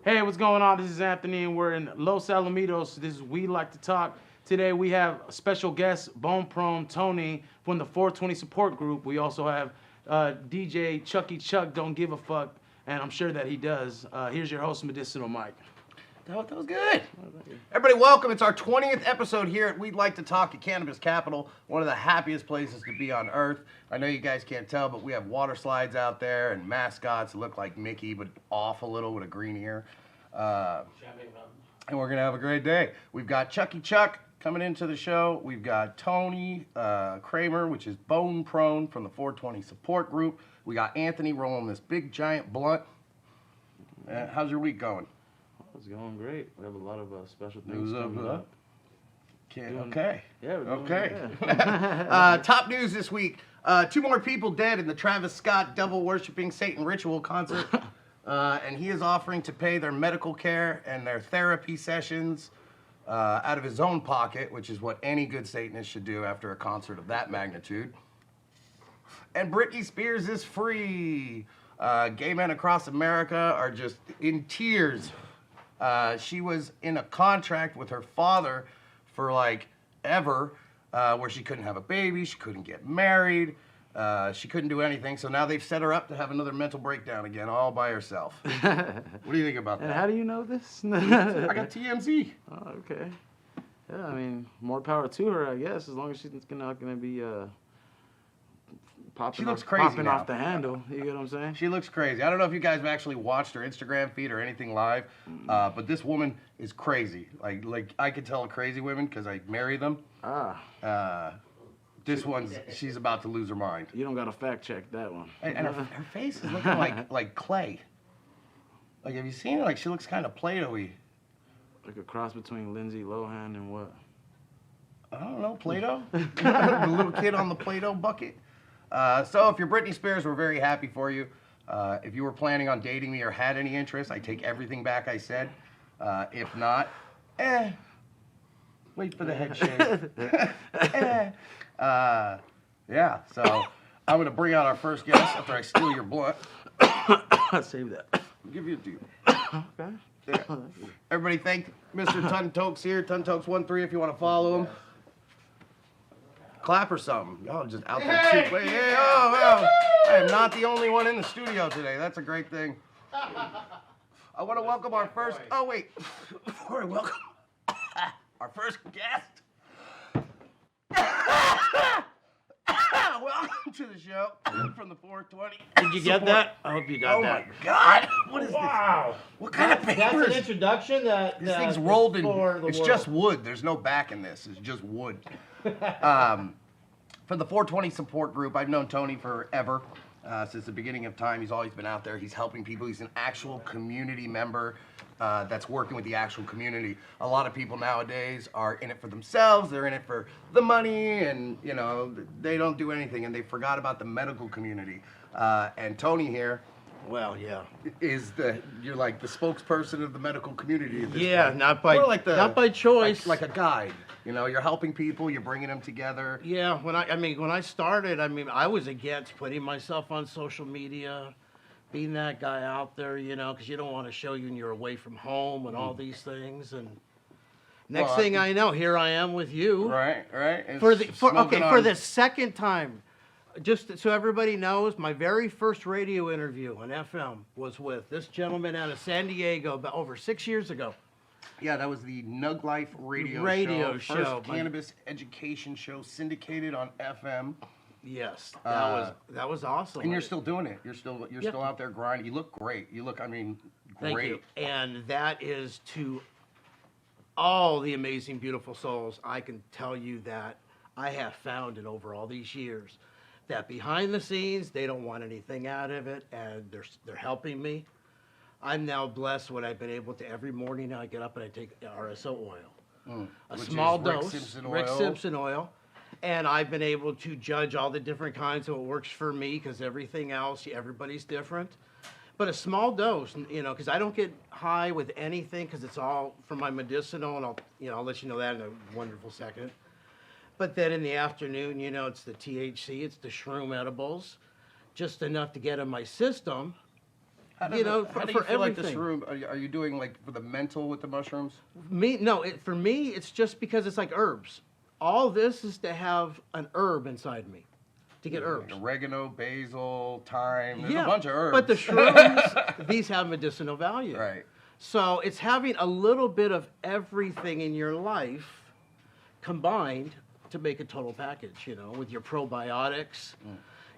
Hey, what's going on? This is Anthony, and we're in Los Alamitos. This is We Like to Talk. Today we have a special guest, Bone Prone Tony from the 420 support group. We also have DJ Chucky Chuck, Don't Give a Fuck, and I'm sure that he does. Here's your host, Medicinal Mike. That was good. Everybody, welcome. It's our 20th episode here at We'd Like to Talk at Cannabis Capitol, one of the happiest places to be on earth. I know you guys can't tell, but we have water slides out there and mascots that look like Mickey, but off a little with a green ear. And we're going to have a great day. We've got Chucky Chuck coming into the show. We've got Tony Kremer, which is Bone Prone from the 420 support group. We got Anthony rolling this big giant blunt. How's your week going? It's going great. We have a lot of special things coming up. Okay. Yeah, we're doing okay. Yeah. Top news this week. 2 more people dead in the Travis Scott devil-worshipping Satan ritual concert. And he is offering to pay their medical care and their therapy sessions out of his own pocket, which is what any good Satanist should do after a concert of that magnitude. And Britney Spears is free. Gay men across America are just in tears. She was in a contract with her father for like ever, where she couldn't have a baby, she couldn't get married, she couldn't do anything. So now they've set her up to have another mental breakdown again, all by herself. What do you think about that? And how do you know this? I got TMZ. Oh, okay. Yeah, I mean, more power to her, I guess, as long as she's not gonna be popping off the handle. You get what I'm saying? She looks crazy. I don't know if you guys have actually watched her Instagram feed or anything live, but this woman is crazy. Like I could tell crazy women because I marry them. This one's, she's about to lose her mind. You don't got to fact check that one. And her face is looking like clay. Like, have you seen her? Like, she looks kind of Play-Doh-y. Like a cross between Lindsay Lohan and what? I don't know, Play-Doh? The little kid on the Play-Doh bucket. So if you're Britney Spears, we're very happy for you. If you were planning on dating me or had any interest, I take everything back I said. If not, wait for the head shave. Yeah, so I'm going to bring out our first guest after I steal your blunt. Save that. I'll give you a deal. Okay. Yeah. Everybody thank Mr. Tuntokes here, Tuntokes13 if you want to follow him. Clap or something. Y'all just out there cheap. Hey, oh, I am not the only one in the studio today. That's a great thing. I want to welcome our first, before I welcome our first guest. Welcome to the show from the 420. Did you get that? I hope you got that. Oh my God! What is this? What kind of paper That's is an introduction. That this thing's rolled in. It's just wood. There's no back in this. It's just wood. For the 420 support group, I've known Tony forever. Since the beginning of time, he's always been out there. He's helping people. He's an actual community member that's working with the actual community. A lot of people nowadays are in it for themselves. They're in it for the money, and you know they don't do anything, and they forgot about the medical community. And Tony here, well, yeah, you're like the spokesperson of the medical community. At this point. not by choice. Like a guide. You know, you're helping people, you're bringing them together. Yeah, when I started, I was against putting myself on social media, being that guy out there, you know, because you don't want to show you when you're away from home and all these things. And next thing I know, here I am with you. Right. For the second time, just so everybody knows, my very first radio interview on FM was with this gentleman out of San Diego about over 6 years ago. Yeah, that was the Nug Life radio show. First cannabis education show syndicated on FM. Yes, that was awesome. And you're still doing it. You're still out there grinding. You look great. You look, great. Thank you. And that is to all the amazing, beautiful souls. I can tell you that I have found it over all these years that behind the scenes they don't want anything out of it, and they're helping me. I'm now blessed what I've been able to. Every morning I get up and I take RSO oil, a small dose, Rick Simpson oil, and I've been able to judge all the different kinds of what works for me, because everything else, everybody's different. But a small dose, you know, because I don't get high with anything, because it's all from my medicinal, and I'll let you know that in a wonderful second. But then in the afternoon, you know, it's the THC, it's the shroom edibles, just enough to get in my system. you know, How do for you feel like everything. this room? Are you doing like for the mental with the mushrooms? For me, it's just because it's like herbs. All this is to have an herb inside me, to get herbs. Like oregano, basil, thyme. There's a bunch of herbs. But the shrooms, these have medicinal value. Right. So it's having a little bit of everything in your life combined to make a total package, you know, with your probiotics,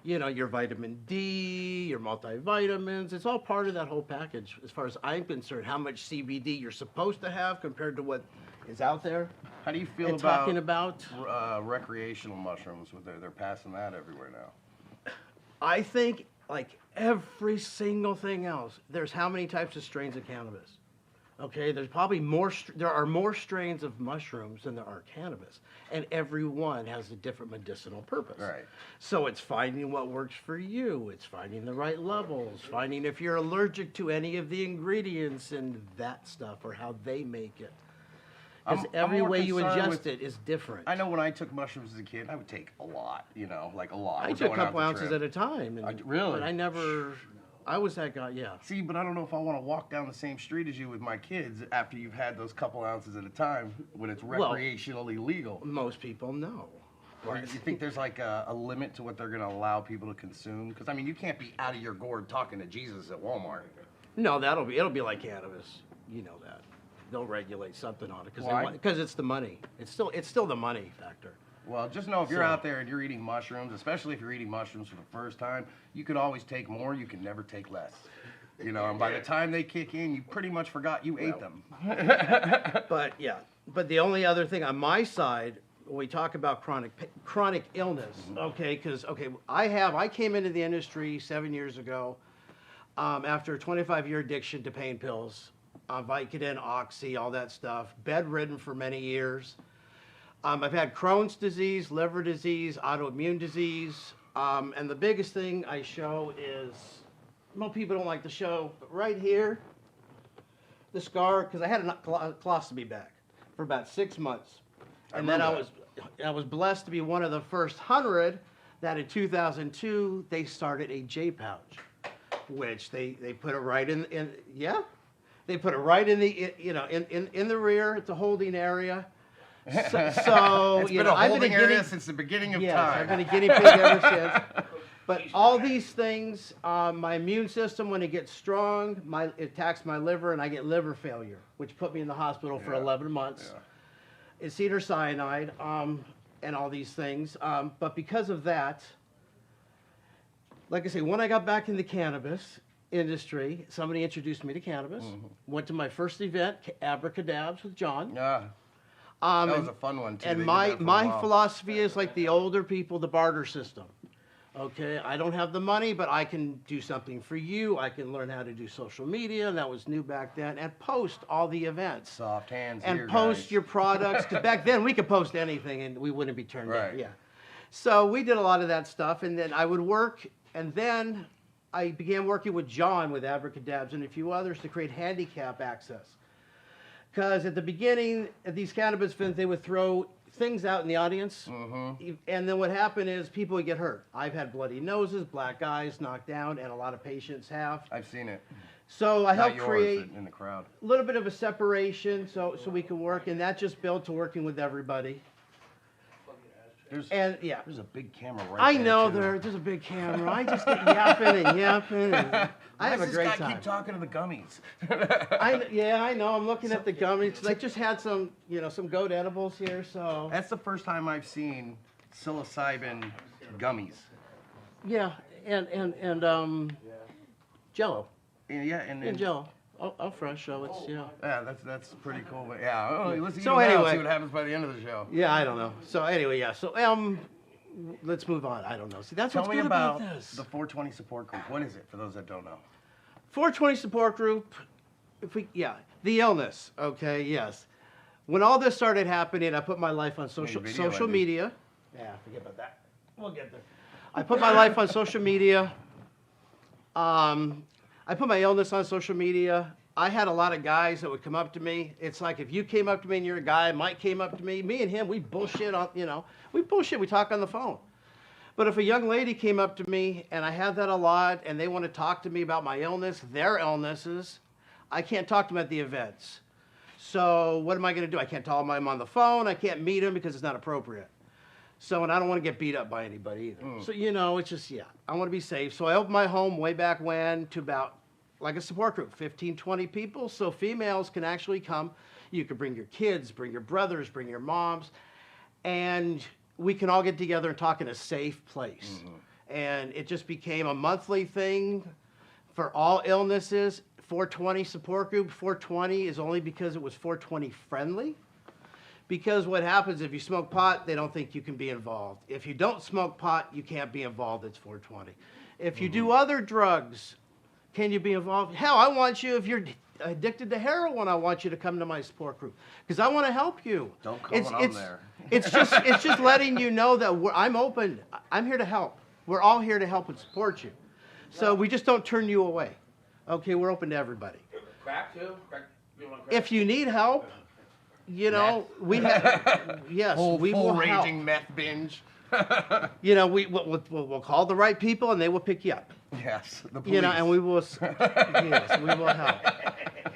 you know, your vitamin D, your multivitamins. It's all part of that whole package as far as I'm concerned. How much CBD you're supposed to have compared to what is out there. How do you feel And about talking about recreational mushrooms? They're passing that everywhere now. I think, like every single thing else, there's how many types of strains of cannabis? Okay, there's probably more. There are more strains of mushrooms than there are cannabis, and every one has a different medicinal purpose. Right. So it's finding what works for you. It's finding the right levels. Finding if you're allergic to any of the ingredients and that stuff, or how they make it. Because I'm every more way you concerned ingest with- it is different. I know when I took mushrooms as a kid, I would take a lot, you know, like a lot. I We're took a going out couple the ounces trip. at a time. Really? But I never. I was that guy. Yeah. See, but I don't know if I want to walk down the same street as you with my kids after you've had those couple ounces at a time when it's Well- recreationally legal. Most people know. Or you think there's like a limit to what they're going to allow people to consume? Because I mean, you can't be out of your gourd talking to Jesus at Walmart. No, it'll be like cannabis. You know that. They'll regulate something on it Why? because it's the money. It's still the money factor. Well, just know if you're So- out there and you're eating mushrooms, especially if you're eating mushrooms for the first time, you could always take more. You can never take less. You know, and by the time they kick in, you pretty much forgot you ate them. But yeah, but the only other thing on my side, when we talk about chronic illness, okay, because I came into the industry 7 years ago after a 25-year addiction to pain pills, Vicodin, Oxy, all that stuff, bedridden for many years. I've had Crohn's disease, liver disease, autoimmune disease, and the biggest thing I show is, most people don't like to show, but right here, the scar, because I had a colostomy bag for about 6 months. And then remember I was blessed to be one of the first 100 that in 2002, they started a J pouch, which they put it right in they put it right in the, in the rear. It's a holding area. So It's you been know, a I've holding been a area guinea, since the beginning of yes, time. I've been a guinea pig ever since. But all these things, my immune system, when it gets strong, it attacks my liver, and I get liver failure, which put me in the hospital for 11 months. Yeah. It's cedar cyanide, and all these things. But because of that, like I say, when I got back in the cannabis industry, somebody introduced me to cannabis. Went to my first event, Abracadabs with John. Yeah. That That was a fun one too. And They did my that for a my while. philosophy is like the older people, the barter system. Okay, I don't have the money, but I can do something for you. I can learn how to do social media, and that was new back then, and post all the events. Soft hands And here, post guys. your products, because back then we could post anything and we wouldn't be turned Right. down. Yeah. So we did a lot of that stuff, and then I would work, and then I began working with John with Abracadabs and a few others to create handicap access. Because at the beginning, at these cannabis events, they would throw things out in the audience, and then what happened is people would get hurt. I've had bloody noses, black eyes, knocked down, and a lot of patients have. I've seen it. So I Not helped yours, create but in the crowd. a little bit of a separation so we can work, and that just built to working with everybody. There's And yeah, there's a big camera right I there. know too. there's a big camera. I just get yapping and yapping, and I have a Why does great this guy time. keep talking to the gummies? I know. I'm looking at the gummies. I just had some goat edibles here, so That's the first time I've seen psilocybin gummies. yeah, and Jello Yeah, and Jello. Oh, fresh. So it's yeah. yeah, that's pretty cool. But yeah, oh, let's eat So them now, anyway- see what happens by the end of the show. Yeah, I don't know. So anyway, yeah. So let's move on. I don't know. See, that's Tell what's me good about this. the 420 support group. What is it for those that don't know? 420 support group. The illness. Okay, yes. When all this started happening, I put my life on social video, I think. media. Yeah, forget about that. We'll get there. I put my life on social media. I put my illness on social media. I had a lot of guys that would come up to me. It's like if you came up to me and you're a guy, Mike came up to me and him, we bullshit on, we bullshit, we talk on the phone. But if a young lady came up to me, and I have that a lot, and they want to talk to me about my illness, their illnesses, I can't talk to them at the events. So what am I going to do? I can't talk to them on the phone. I can't meet them because it's not appropriate. So, and I don't want to get beat up by anybody either. So, you know, it's just, I want to be safe. So I opened my home way back when to about, like a support group, 15, 20 people. So females can actually come. You can bring your kids, bring your brothers, bring your moms, and we can all get together and talk in a safe place. And it just became a monthly thing for all illnesses. 420 support group. 420 is only because it was 420 friendly. Because what happens if you smoke pot, they don't think you can be involved. If you don't smoke pot, you can't be involved. It's 420. If you do other drugs, can you be involved? Hell, I want you, if you're addicted to heroin, I want you to come to my support group because I want to help you. Don't come when I'm there. It's just letting you know that I'm open. I'm here to help. We're all here to help and support you. So we just don't turn you away. Okay, we're open to everybody. Crack too? You want crack? If you need help, you know, we have, yes, we will Full help. raging meth binge. You know, we'll call the right people and they will pick you up. Yes, the police. You know, and we will, yes, we will help.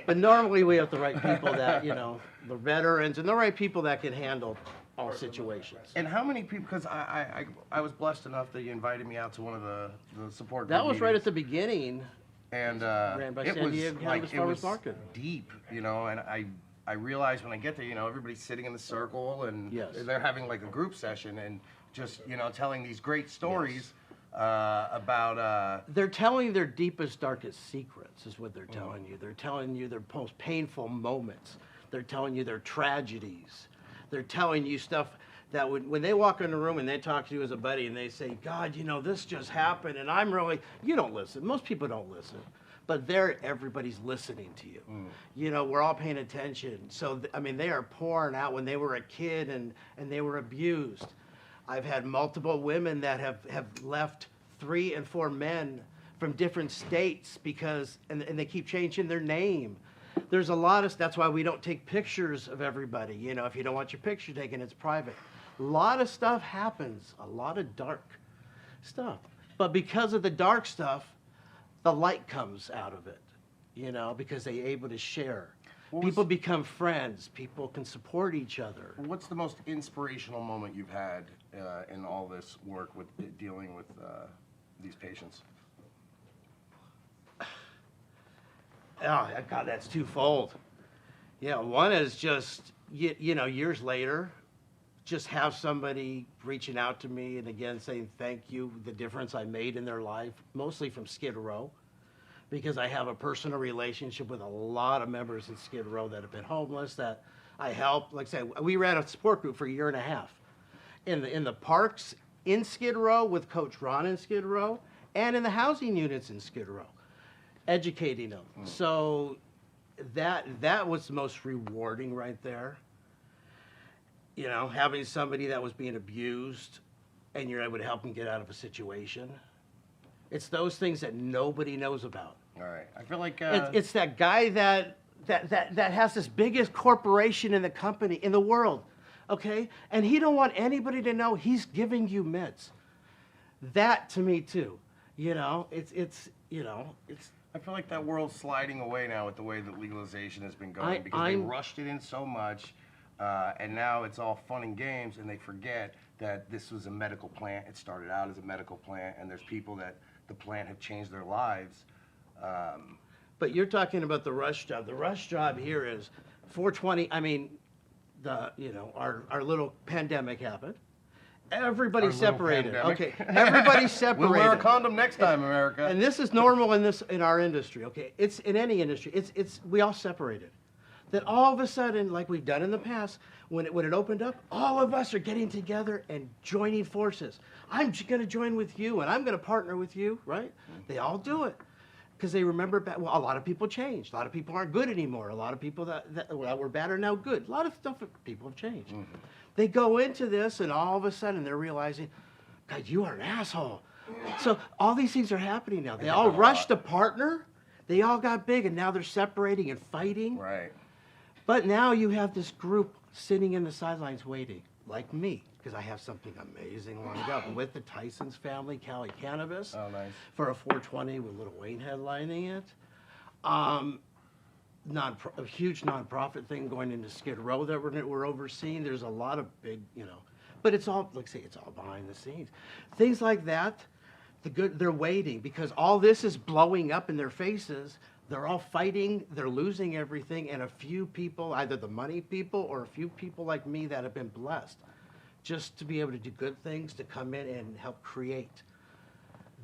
But normally we have the right people that, you know, the veterans and the right people that can handle all situations. And how many people? Because I was blessed enough that you invited me out to one of the support. That group was right at meetings. the beginning. And Ran by it San was Diego like Cannabis it Farmers was Market. deep, you know. And I realized when I get there, you know, everybody's sitting in the circle and Yes. they're having like a group session and just, you know, telling these great stories about. They're telling their deepest, darkest secrets is what they're telling you. They're telling you their most painful moments. They're telling you their tragedies. They're telling you stuff that when they walk in the room and they talk to you as a buddy and they say, God, you know, this just happened and I'm really, you don't listen. Most people don't listen. But everybody's listening to you. You know, we're all paying attention. So, I mean, they are pouring out when they were a kid and they were abused. I've had multiple women that have left 3 and 4 men from different states because, and they keep changing their name. There's a lot of, that's why we don't take pictures of everybody. You know, if you don't want your picture taken, it's private. A lot of stuff happens, a lot of dark stuff. But because of the dark stuff, the light comes out of it, you know, because they're able to share. People become friends. People can support each other. What's the most inspirational moment you've had in all this work with dealing with these patients? Oh, God, that's twofold. Yeah, one is just, you know, years later, just have somebody reaching out to me and again saying thank you, the difference I made in their life, mostly from Skid Row, because I have a personal relationship with a lot of members in Skid Row that have been homeless that I helped. Like I said, we ran a support group for a year and a half in the parks in Skid Row with Coach Ron in Skid Row and in the housing units in Skid Row, educating them. So that was the most rewarding right there. You know, having somebody that was being abused and you're able to help them get out of a situation. It's those things that nobody knows about. All right, I feel like It's that guy that has this biggest corporation in the company, in the world, okay? And he don't want anybody to know he's giving you meds. That to me too, you know, it's you know, it's. I feel like that world's sliding away now with the way that legalization has been going because they rushed it in so much. And now it's all fun and games, and they forget that this was a medical plant. It started out as a medical plant, and there's people that the plant have changed their lives. But you're talking about the rush job. The rush job here is 420. I mean, our little pandemic happened. Everybody separated. Okay, everybody separated. We'll wear a condom next time, America. And this is normal in our industry. Okay, it's in any industry. It's we all separated. That all of a sudden, like we've done in the past, when it opened up, all of us are getting together and joining forces. I'm going to join with you, and I'm going to partner with you, right? They all do it because they remember back. Well, a lot of people changed. A lot of people aren't good anymore. A lot of people that were bad are now good. A lot of stuff people have changed. They go into this, and all of a sudden they're realizing, God, you are an asshole. So all these things are happening now. They all rushed to partner. They all got big, and now they're separating and fighting. Right. But now you have this group sitting in the sidelines waiting, like me. because I have something amazing lined up with the Tyson's family, Cali Cannabis. Oh, nice. For a 420 with Lil Wayne headlining it. A huge nonprofit thing going into Skid Row that we're overseeing. There's a lot of big, but it's all, like I say, it's all behind the scenes. Things like that, they're waiting because all this is blowing up in their faces. They're all fighting, they're losing everything, and a few people, either the money people or a few people like me that have been blessed just to be able to do good things, to come in and help create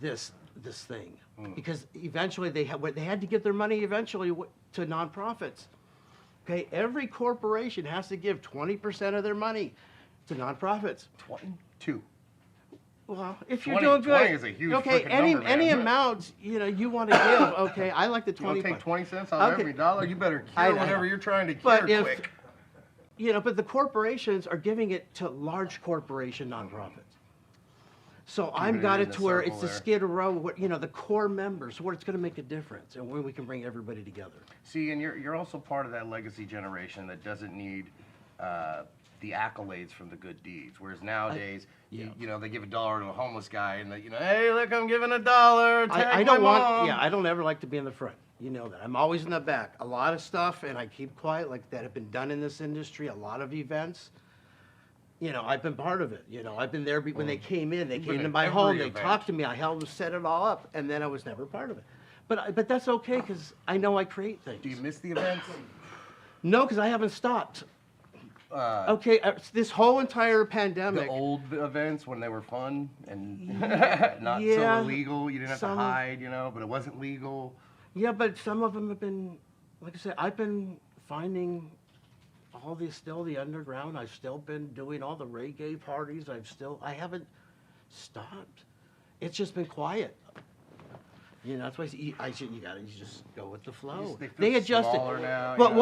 this thing. Because eventually they had to give their money eventually to nonprofits. Okay, every corporation has to give 20% of their money to nonprofits. 22. Well, if you're 20 doing good, 20 is a huge freaking number, man. any amount you want to give. Okay, I like the 20. You want to take 20 cents on every dollar? You better I cure know. whatever you're trying to cure quick. But the corporations are giving it to large corporation nonprofits. So I've got it to where it's the Skid Row, the core members, where it's going to make a difference and where we can bring everybody together. See, and you're also part of that legacy generation that doesn't need the accolades from the good deeds. Whereas nowadays, they give $1 to a homeless guy and hey, look, I'm giving $1. I don't want, I don't ever like to be in the front. You know that. I'm always in the back. A lot of stuff, and I keep quiet, like that have been done in this industry, a lot of events. I've been part of it. I've been there when they came in. They came to my home. They talked to me. I helped them set it all up, and then I was never part of it. But that's okay because I know I create things. Do you miss the events? No, because I haven't stopped. This whole entire pandemic. The old events when they were fun and not so illegal. You didn't have to hide, but it wasn't legal. Yeah, but some of them have been, like I said, I've been finding still the underground. I've still been doing all the reggae parties. I haven't stopped. It's just been quiet. That's why you gotta just go with the flow. They adjusted. Now, but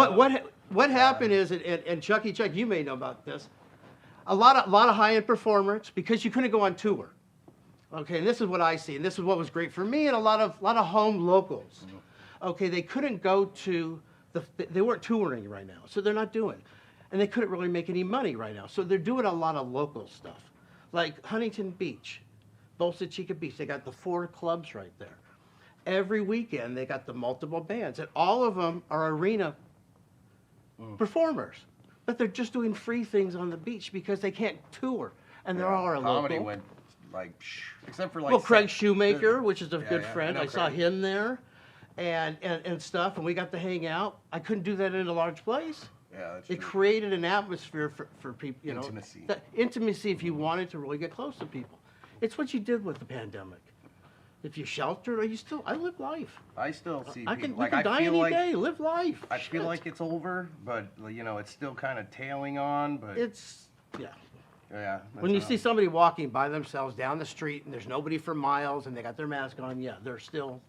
what happened is, and Chuck, you may know about this. A lot of high-end performers, because you couldn't go on tour. Okay, and this is what I see, and this is what was great for me and a lot of home locals. Okay, they couldn't go to they weren't touring right now, so they're not doing, and they couldn't really make any money right now, so they're doing a lot of local stuff, like Huntington Beach, Bolsa Chica Beach. They got the 4 clubs right there. Every weekend they got the multiple bands, and all of them are arena performers, but they're just doing free things on the beach because they can't tour, and they're all our comedy local. went except for Craig Shoemaker, which is a good friend. I saw Craig. him there, and stuff, and we got to hang out. I couldn't do that in a large place. Yeah, that's It true. created an atmosphere for people, Intimacy. Intimacy if you wanted to really get close to people. It's what you did with the pandemic. If you sheltered, I live life. I still see I people. can, you can die any day, live life. I feel like it's over, but it's still kind of tailing on. But yeah. When you see somebody walking by themselves down the street and there's nobody for miles and they got their mask on, they're still.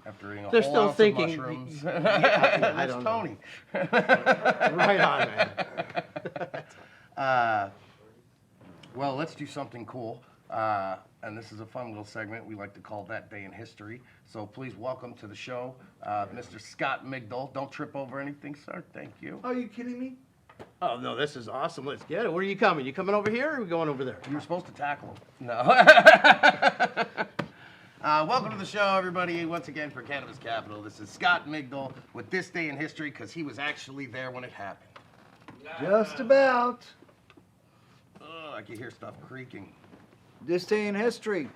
After eating a They're whole still ounce thinking. of mushrooms. I That's don't Tony. Right on, man. Well, let's do something cool. And this is a fun little segment. We like to call that Day in History. So please welcome to the show, Mr. Scott Migdal. Don't trip over anything, sir. Thank you. Are you kidding me? Oh, no, this is awesome. Let's get it. Where are you coming? You coming over here or are we going over there? You were supposed to tackle him. No. Welcome to the show, everybody. Once again, for Cannabis Capitol, this is Scott Migdal with This Day in History, because he was actually there when it happened. Just about. Oh, I can hear stuff creaking. This day in history.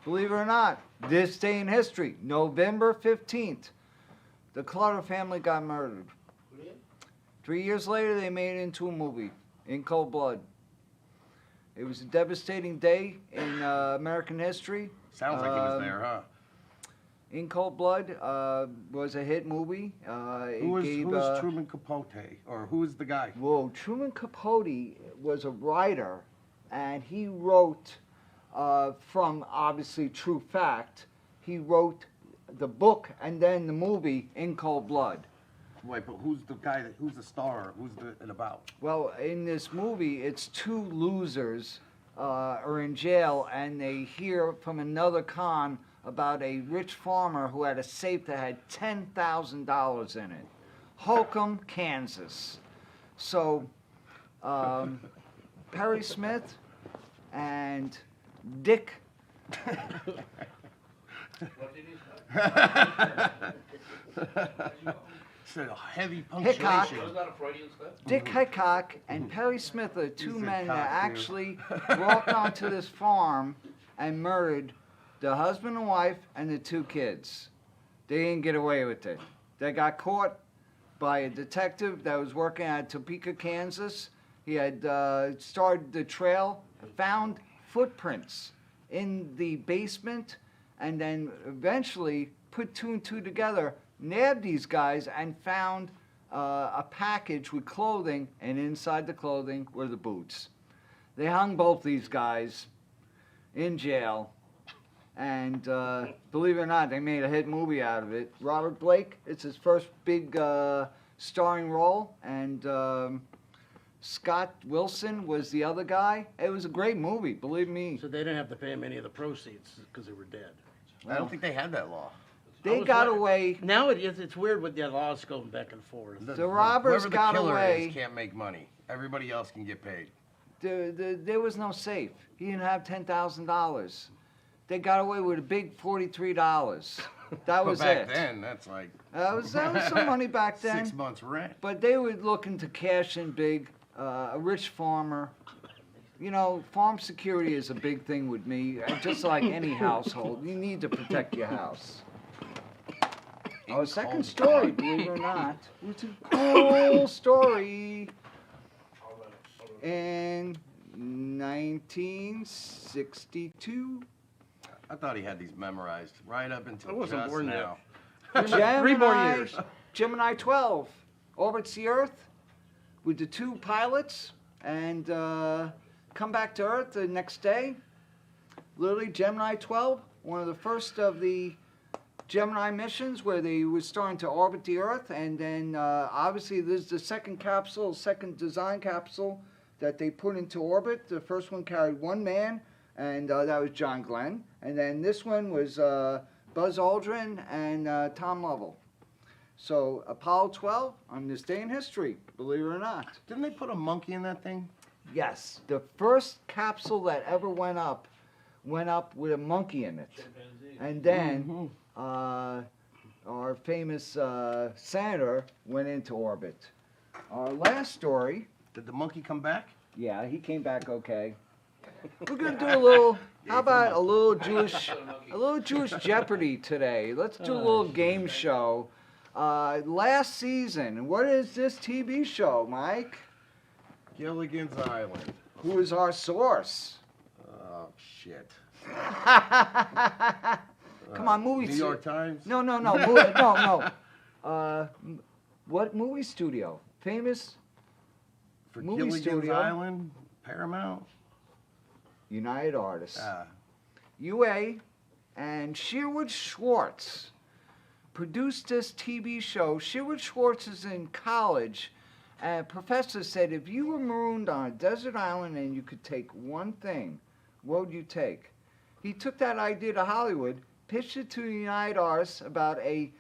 Believe it or not, this day in history, November 15th, the Clutter family got murdered. 3 years later, they made it into a movie, In Cold Blood. It was a devastating day in American history. Sounds like he was there, huh? In Cold Blood was a hit movie. Who is Truman Capote? Or who is the guy? Well, Truman Capote was a writer, and he wrote, from obviously true fact, he wrote the book and then the movie In Cold Blood. Wait, but who's the guy? Who's the star? Who's it about? Well, in this movie, it's 2 losers are in jail, and they hear from another con about a rich farmer who had a safe that had $10,000 in it. Holcomb, Kansas. So, Perry Smith, and Dick. It's a heavy Hickok. punctuation. Dick Hickok and Perry Smith are two He's a men cock, that dude. actually walked onto this farm and murdered the husband and wife and the 2 kids. They didn't get away with it. They got caught by a detective that was working at Topeka, Kansas. He had started the trail, found footprints in the basement, and then eventually put 2 and 2 together, nabbed these guys, and found a package with clothing, and inside the clothing were the boots. They hung both these guys in jail, and believe it or not, they made a hit movie out of it. Robert Blake, it's his first big starring role, and Scott Wilson was the other guy. It was a great movie, believe me. So they didn't have to pay him any of the proceeds because they were dead. I don't think they had that law. They was got wondering. away. Now it's weird with the laws going back and forth. The robbers Whoever the got killer away. is can't make money. Everybody else can get paid. There was no safe. He didn't have $10,000. They got away with a big $43. That was but back it. then, that's like That was some money back then. 6 months rent. But they were looking to cash in big. A rich farmer. You know, farm security is a big thing with me. Just like any household, you need to protect your house. Our second story, believe it or not, was a cool story. In 1962, I thought he had these memorized right up until I wasn't just born now. yet. 3 more years. Gemini 12 orbits the Earth with the 2 pilots and come back to Earth the next day. Literally, Gemini 12, one of the first of the Gemini missions where they were starting to orbit the Earth, and then obviously there's the second design capsule that they put into orbit. The first one carried 1 man, and that was John Glenn, and then this one was Buzz Aldrin and Tom Lovell. So Apollo 12 on this day in history, believe it or not. Didn't they put a monkey in that thing? Yes, the first capsule that ever went up with a monkey in it. And then our famous senator went into orbit. Our last story, Did the monkey come back? yeah, he came back okay. We're gonna do a little, how about a little Jewish Jeopardy today. Let's do a little game show. Last season, what is this TV show, Mike? Gilligan's Island. Who is our source? Oh, shit. Come on, movie New York Times? No. What movie studio? Famous For movie Gilligan's studio. Island? Paramount? United Artists. UA and Sherwood Schwartz produced this TV show. Sherwood Schwartz is in college, and a professor said if you were marooned on a desert island and you could take one thing, what would you take? He took that idea to Hollywood, pitched it to the United Artists about a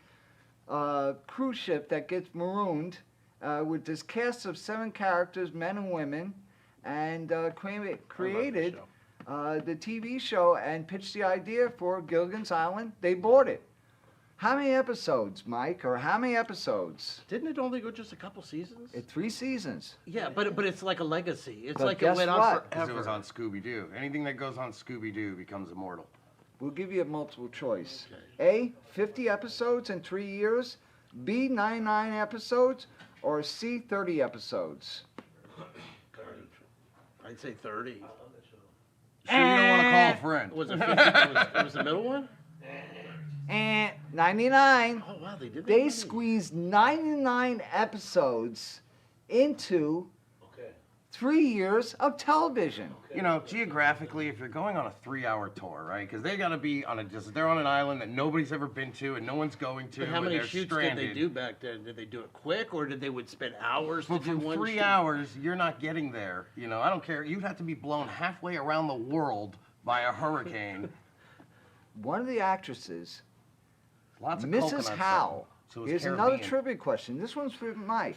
cruise ship that gets marooned with this cast of 7 characters, men and women, and created the TV show and pitched the idea for Gilligan's Island. They bought it. How many episodes, Mike? Or how many episodes? Didn't it only go just a couple seasons? 3 seasons. Yeah, but it's like a legacy. It's But like guess it went on what? Because it was forever. on Scooby-Doo. Anything that goes on Scooby-Doo becomes immortal. We'll give you a multiple choice. A, 50 episodes in 3 years. B, 99 episodes. Or C, 30 episodes. I'd say 30. So you don't want to call a friend. Was it 50? it was the middle one? And 99. Oh, wow, they did that. They many. squeezed 99 episodes into 3 years of television. You know, geographically, if you're going on a 3-hour tour, right? Because they got to be on they're on an island that nobody's ever been to and no one's going to. But how and many they're shoots stranded. did they do back then? Did they do it quick, or did they would spend hours to But do from one 3 shoot? hours, you're not getting there. You know, I don't care. You'd have to be blown halfway around the world by a hurricane. One of the actresses, Lots of Mrs. coconuts, Howe. so it was Here's another Caribbean. trivia question. This one's for Mike.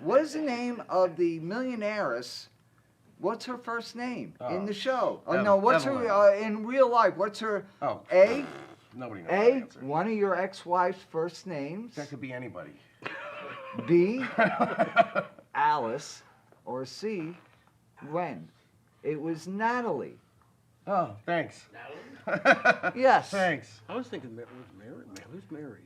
What is the name of the millionaires What's her first name Oh, in the show? Oh Ev- no, what's Evelyn. her in real life? What's her Oh, A? nobody knows the A, answer. one of your ex-wife's first names. That could be anybody. B, Alice, or C, Gwen. It was Natalie. Oh, thanks. Yes. Thanks. I was thinking, Mary? Who's Mary?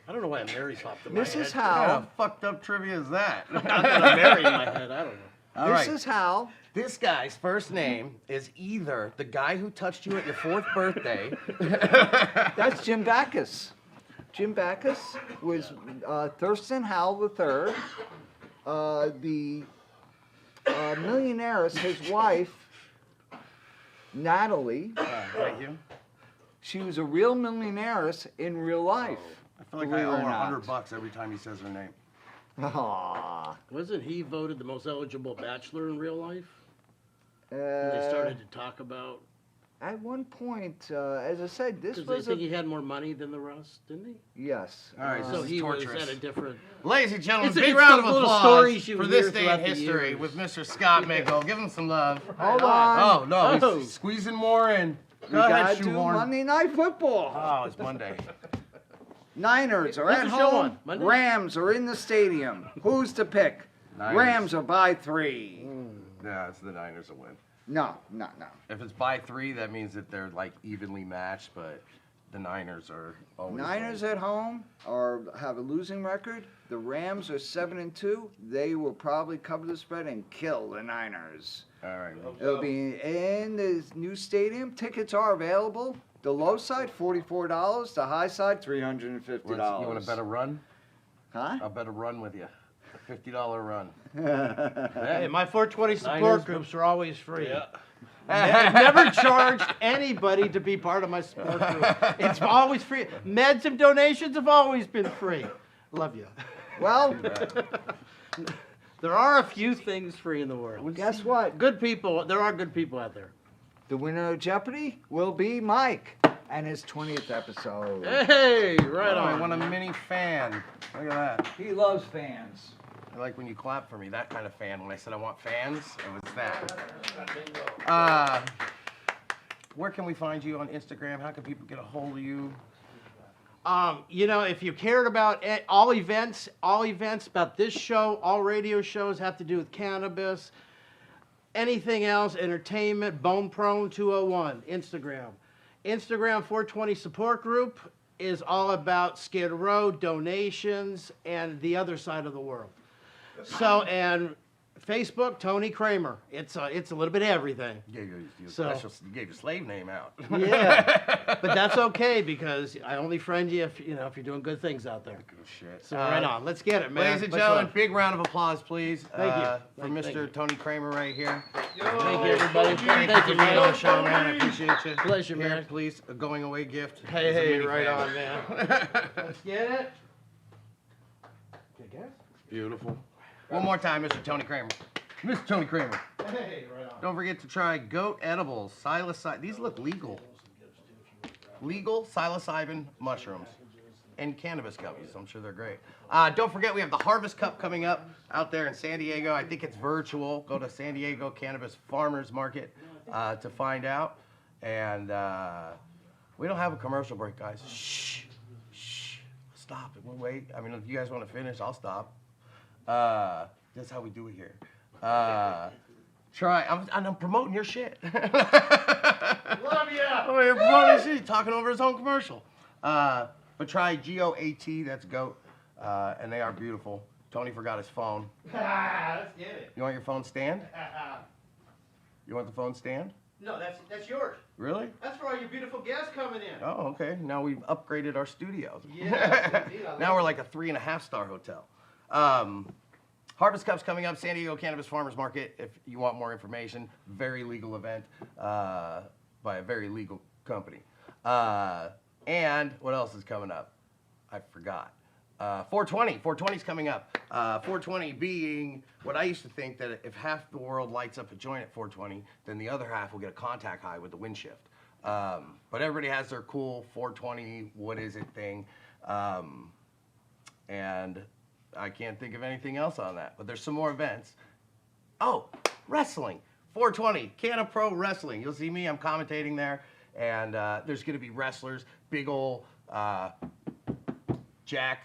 I don't know why Mary popped in my head. Mrs. What kind Howe. of fucked up trivia is that? I got a Mary in my head. I don't know. All right. Mrs. Howe. This guy's first name is either the guy who touched you at your 4th birthday. That's Jim Backus. Jim Backus was Thurston Howell III. The millionaire, his wife, Natalie. Thank you. She was a real millionaire in real life. I feel like I Believe it owe or her not. $100 every time he says her name. Aww. Wasn't he voted the most eligible bachelor in real life? When they Uh, started to talk about. At one point, as I said, this Because they was think a he had more money than the rest, didn't he? yes. All right, So This is he was torturous. at a different. Ladies and gentlemen, It's- big it's round the of little applause stories you for hear this day in throughout the history years. with Mr. Scott Miggle. Give him some love. Hold on. Oh, no, Oh. he's squeezing more in. We Go ahead, gotta do Shoehorn. Monday Night Football. Oh, it's Monday. Niners are What's at the show home. on? Monday? Rams are in the stadium. Who's to pick? Niners. Rams are by 3. Yeah, it's the Niners will win. No. If it's by 3, that means that they're like evenly matched, but the Niners are always Niners winning. at home have a losing record. The Rams are 7-2. They will probably cover the spread and kill the Niners. All right. It'll be in the new stadium. Tickets are available. The low side, $44. The high side, $350. You want to bet a run? Huh? I'll bet a run with you. A $50 run. Hey, my 420 support Niners, groups are always free. I've never charged anybody to be part of my support group. It's always free. Meds and donations have always been free. Love you. Well, There are a few things free in the world. guess what? Good people. There are good people out there. The winner of Jeopardy will be Mike and his 20th episode. Hey, right Oh, I on. want a mini fan. Look at that. He loves fans. I like when you clap for me, that kind of fan. When I said I want fans, it was that. Where can we find you on Instagram? How can people get a hold of you? If you cared about all events about this show, all radio shows have to do with cannabis, anything else, entertainment, Bone Prone 201, Instagram. Instagram 420 support group is all about Skid Row, donations, and the other side of the world. So, and Facebook, Tony Kremer. It's a little bit of everything. You gave your, So- you gave your slave name out. Yeah, but that's okay because I only friend you if you're doing good things out there. Good shit. So right on, let's get it, man. Ladies and Much gentlemen, love. big round of applause, please. Thank you. For Thank Mr. you. Tony Kremer right here. Thank you, everybody. Thank Thank you you, for being on the man. show, man. I appreciate you. Pleasure, Here, man. please, a going away gift. Hey, It's a hey, mini right fan. on, man. Let's get it. Okay, guys. Beautiful. One more time, Mr. Tony Kremer. Mr. Tony Kremer. Hey, right on. Don't forget to try goat edibles, psilocybin. These look legal. Legal psilocybin mushrooms and cannabis gummies. I'm sure they're great. Don't forget we have the Harvest Cup coming up out there in San Diego. I think it's virtual. Go to San Diego Cannabis Farmers Market to find out. And we don't have a commercial break, guys. Shh. Stop it. We'll wait. I mean, if you guys want to finish, I'll stop. That's how we do it here. I'm promoting your shit. Love ya. Oh, you're promoting shit. He's talking over his own commercial. But try GOAT, that's goat. And they are beautiful. Tony forgot his phone. Let's get it. You want your phone stand? You want the phone stand? No, that's yours. Really? That's for all your beautiful guests coming in. Oh, okay. Now we've upgraded our studio. Yes, indeed. Now we're like a 3.5-star hotel. Harvest Cup's coming up, San Diego Cannabis Farmers Market. If you want more information, very legal event by a very legal company. And what else is coming up? I forgot. 420. 420's coming up. 420 being what I used to think that if half the world lights up a joint at 420, then the other half will get a contact high with the wind shift. But everybody has their cool 420 what is it thing. And I can't think of anything else on that. But there's some more events. Oh, wrestling. 420, Canna Pro Wrestling. You'll see me. I'm commentating there. And there's going to be wrestlers. Big ol' Jack.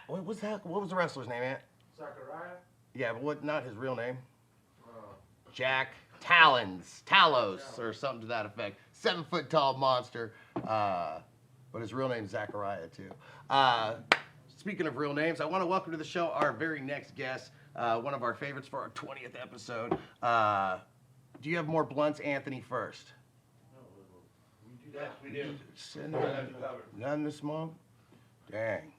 What was that? What was the wrestler's name, Ant? Zachariah? Yeah, but what? Not his real name. Jack Talos, or something to that effect. 7-foot tall monster. But his real name's Zachariah, too. Speaking of real names, I want to welcome to the show our very next guest, one of our favorites for our 20th episode. Do you have more blunts, Anthony, first? Yes, we do. None to smoke? Dang.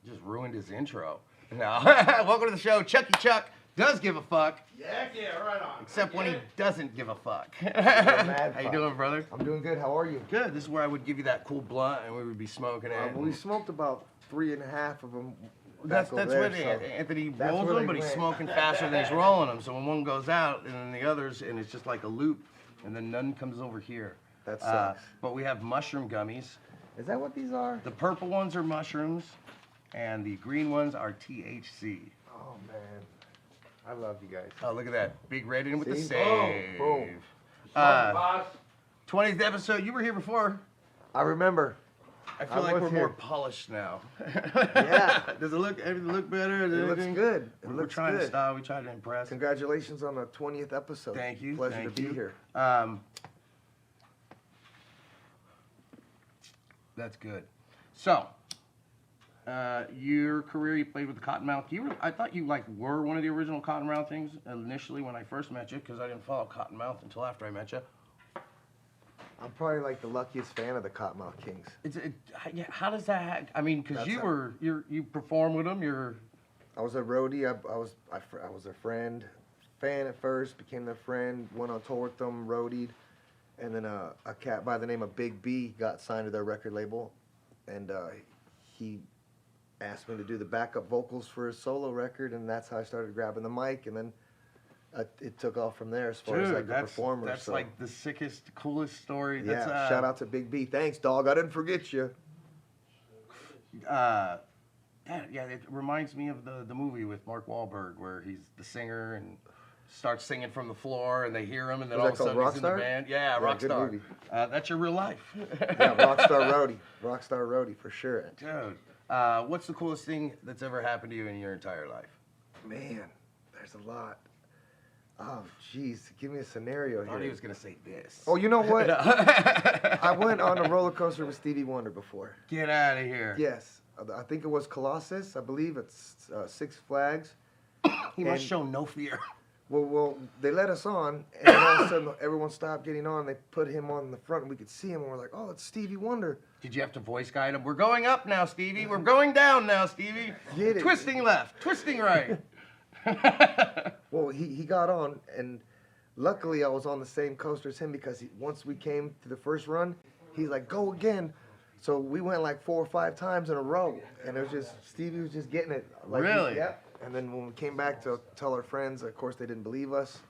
Just ruined his intro. No. Welcome to the show. Chucky Chuck does give a fuck. Yeah, right on. Except when he doesn't give a fuck. mad How you fuck. doing, brother? I'm doing good. How are you? Good. This is where I would give you that cool blunt and we would be smoking it. We smoked about 3.5 of them. That's back over what there, Anthony that's rolls where them, they but he's went. smoking faster than he's rolling them. So when one goes out and then the others, and it's just like a loop, and then none comes over here. That sucks. But we have mushroom gummies. Is that what these are? The purple ones are mushrooms, and the green ones are THC. Oh man, I love you guys. Oh, look at that. Big red in with the See? save. Boom. 20th episode. You were here before. I remember. I feel I like was we're here. more polished now. Yeah. Does it look everything look better? It looks good. It We're looks trying to good. style. We try to impress. Congratulations on the 20th episode. Thank you. Pleasure thank to you. be here. That's good. So, your career, you played with the Cottonmouth. I thought you were one of the original Cottonmouth things initially when I first met you, because I didn't follow Cottonmouth until after I met you. I'm probably like the luckiest fan of the Cottonmouth Kings. How does that? I mean, because That's you perform with them. I was a roadie. I was a fan at first, became their friend, went on tour with them, roadied, and then a cat by the name of Big B got signed to their record label, and he asked me to do the backup vocals for his solo record, and that's how I started grabbing the mic, and then it took off from there as far as like a performer. That's so. like the sickest, coolest story. Yeah, That's, shout out to Big B. Thanks, dog. I didn't forget you. It reminds me of the movie with Mark Wahlberg where he's the singer and starts singing from the floor and they hear him and then Was all that of a sudden called he's in the Rockstar? band. Yeah, Good Rockstar. movie. That's your real life. Yeah, Rockstar roadie for sure. Dude, what's the coolest thing that's ever happened to you in your entire life? Man, there's a lot. Oh, jeez, give me a scenario I thought he here. was gonna say this. Oh, you know what? I went on a roller coaster with Stevie Wonder before. Get out of here. Yes, I think it was Colossus. I believe it's Six Flags. He must And- show no fear. Well, they let us on, and then all of a sudden everyone stopped getting on. They put him on the front, and we could see him, and we're like, "Oh, it's Stevie Wonder." Did you have to voice guide him? We're going up now, Stevie. We're going down now, Stevie. Get it. Twisting left, twisting right. Well, he got on, and luckily I was on the same coaster as him because once we came to the first run, he's like, "Go again." So we went like 4 or 5 times in a row, and it was just Stevie was just getting it. Really? Yeah. And then when we came back to tell our friends, of course they didn't believe us.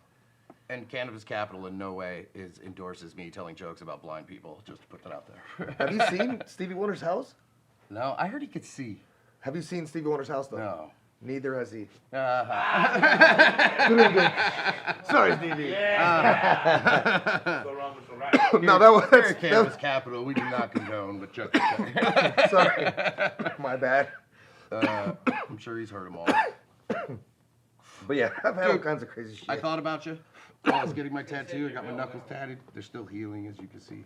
And Cannabis Capitol in no way endorses me telling jokes about blind people. Just to put that out there. Have you seen Stevie Wonder's house? No, I heard he could see. Have you seen Stevie Wonder's house though? No. Neither has he. Uh-huh. Sorry, Stevie. So wrong with the right. No, that was Here at Cannabis Capitol, we do not condone, but Chucky. sorry. My bad. I'm sure he's heard them all. But yeah, I've had all Dude, kinds of crazy shit. I thought about you. While I was getting my tattoo. I got my knuckles tatted. They're still healing, as you can see.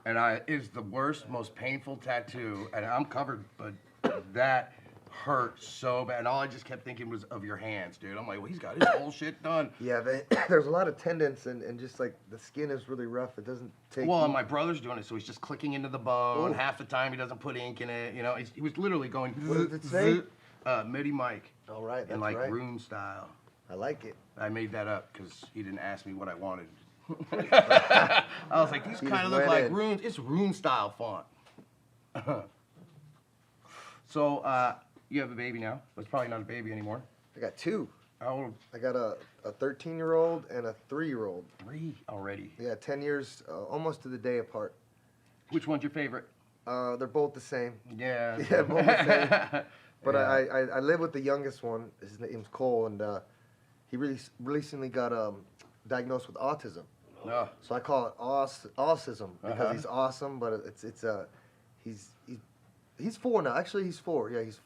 And it's the worst, most painful tattoo. And I'm covered, but that hurt so bad. And all I just kept thinking was of your hands, dude. I'm like, well, he's got his whole shit done. Yeah, there's a lot of tendons and just like the skin is really rough. It doesn't take. Well, and my brother's doing it, so he's just clicking into the bone. Ooh. Half the time he doesn't put ink in it. You know, he was literally going. What does it say? Medicinal Mike. All right, that's In like right. rune style. I like it. I made that up because he didn't ask me what I wanted. I was like, these He kind of just look went like in. runes. It's rune style font. So, you have a baby now. But it's probably not a baby anymore. I got 2. How old? I got a 13-year-old and a 3-year-old. 3 already. Yeah, 10 years, almost to the day apart. Which one's your favorite? They're both the same. Yeah. Yeah, both the same. But Yeah. I live with the youngest one. His name's Cole, and he recently got diagnosed with autism. No. So I call it autism because he's awesome, but he's 4 now. Actually, he's 4. Yeah, he's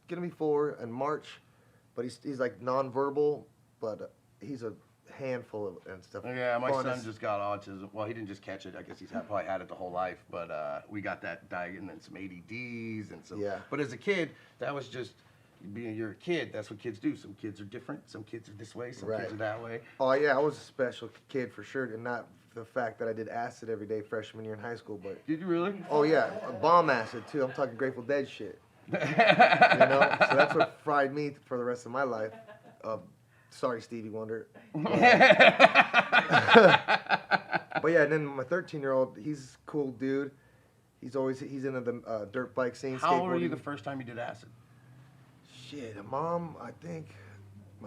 gonna be 4 in March, but he's like nonverbal, but he's a handful of and stuff. Yeah, my son just got autism. Well, he didn't just catch it. I guess he's probably had it the whole life. But we got that and then some ADDs and some. Yeah. But as a kid, that was just you're a kid. That's what kids do. Some kids are different. Some kids are this way. Some kids are that way. Oh yeah, I was a special kid for sure, and not the fact that I did acid every day freshman year in high school, but. Did you really? Oh yeah, bomb acid too. I'm talking Grateful Dead shit. You know, so that's what fried me for the rest of my life. Sorry, Stevie Wonder. But yeah, and then my 13-year-old, he's a cool dude. He's into the dirt bike scene. How old were you the first time you did acid? Shit, my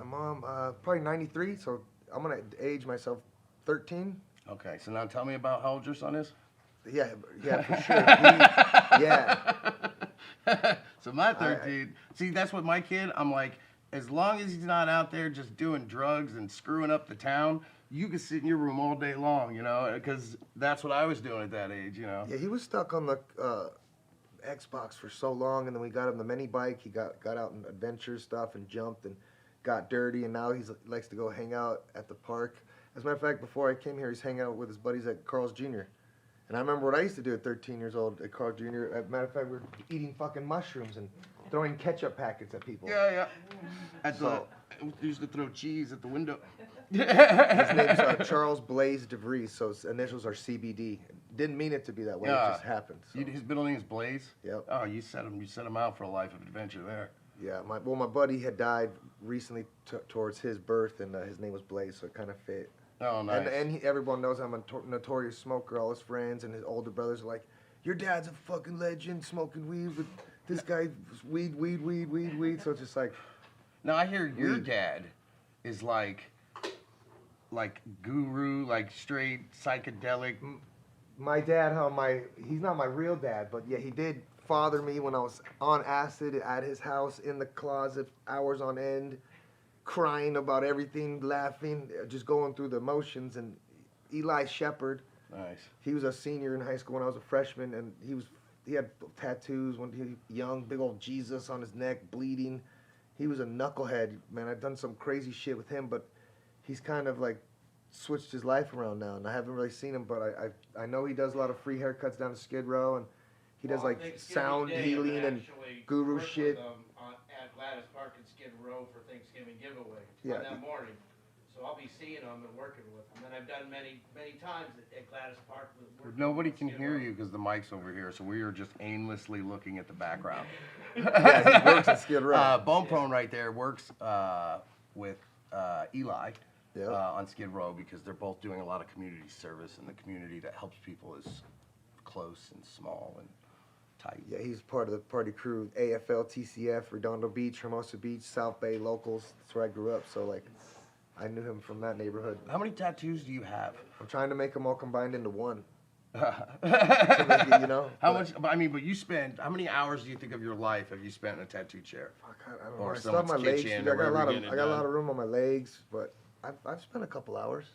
mom, probably 93. So I'm gonna age myself 13. Okay, so now tell me about how old your son is. Yeah, for sure. Yeah. So my 13, see, that's what my kid, I'm like, as long as he's not out there just doing drugs and screwing up the town, you can sit in your room all day long, you know, because that's what I was doing at that age, you know. Yeah, he was stuck on the Xbox for so long, and then we got him the mini bike. He got out in adventure stuff and jumped and got dirty, and now he likes to go hang out at the park. As a matter of fact, before I came here, he's hanging out with his buddies at Carl's Jr. And I remember what I used to do at 13 years old at Carl's Jr. As a matter of fact, we were eating fucking mushrooms and throwing ketchup packets at people. Yeah. We used to throw cheese at the window. His name's Charles Blaze DeVries, so his initials are CBD. Didn't mean it to be that way, it just happened. So. His middle name is Blaze? Yep. Oh, you set him out for a life of adventure there. Yeah, my buddy had died recently towards his birth, and his name was Blaze, so it kind of fit. Oh, nice. And everyone knows I'm a notorious smoker. All his friends and his older brothers are like, your dad's a fucking legend smoking weed, but this guy weed. So it's just like. Now I hear your dad is like guru, like straight psychedelic. My dad, he's not my real dad, but yeah, he did father me when I was on acid at his house in the closet, hours on end. Crying about everything, laughing, just going through the motions. And Eli Shepard, Nice. He was a senior in high school when I was a freshman, and he had tattoos when he was young, big old Jesus on his neck, bleeding. He was a knucklehead, man. I've done some crazy shit with him, but he's kind of like switched his life around now, and I haven't really seen him, but I know he does a lot of free haircuts down to Skid Row, and he does like sound healing and guru shit. At Gladys Park and Skid Row for Thanksgiving giveaway on that morning. So I'll be seeing them and working with them. And I've done many times at Gladys Park. Nobody can hear you because the mic's over here, so we are just aimlessly looking at the background. Yeah, he works at Skid Row. Bone Prone right there works with Eli Yep. on Skid Row because they're both doing a lot of community service, and the community that helps people is close and small and tight. Yeah, he's part of the party crew, AFL, TCF, Redondo Beach, Hermosa Beach, South Bay locals. That's where I grew up, so like, I knew him from that neighborhood. How many tattoos do you have? I'm trying to make them all combined into one. So maybe, you know. How much? I mean, but you spend. How many hours do you think of your life have you spent in a tattoo chair? Fuck, I don't know. Or I still have my someone's legs. kitchen I or got a lot wherever of you're getting it a lot done. of room on my legs, but I've spent a couple hours,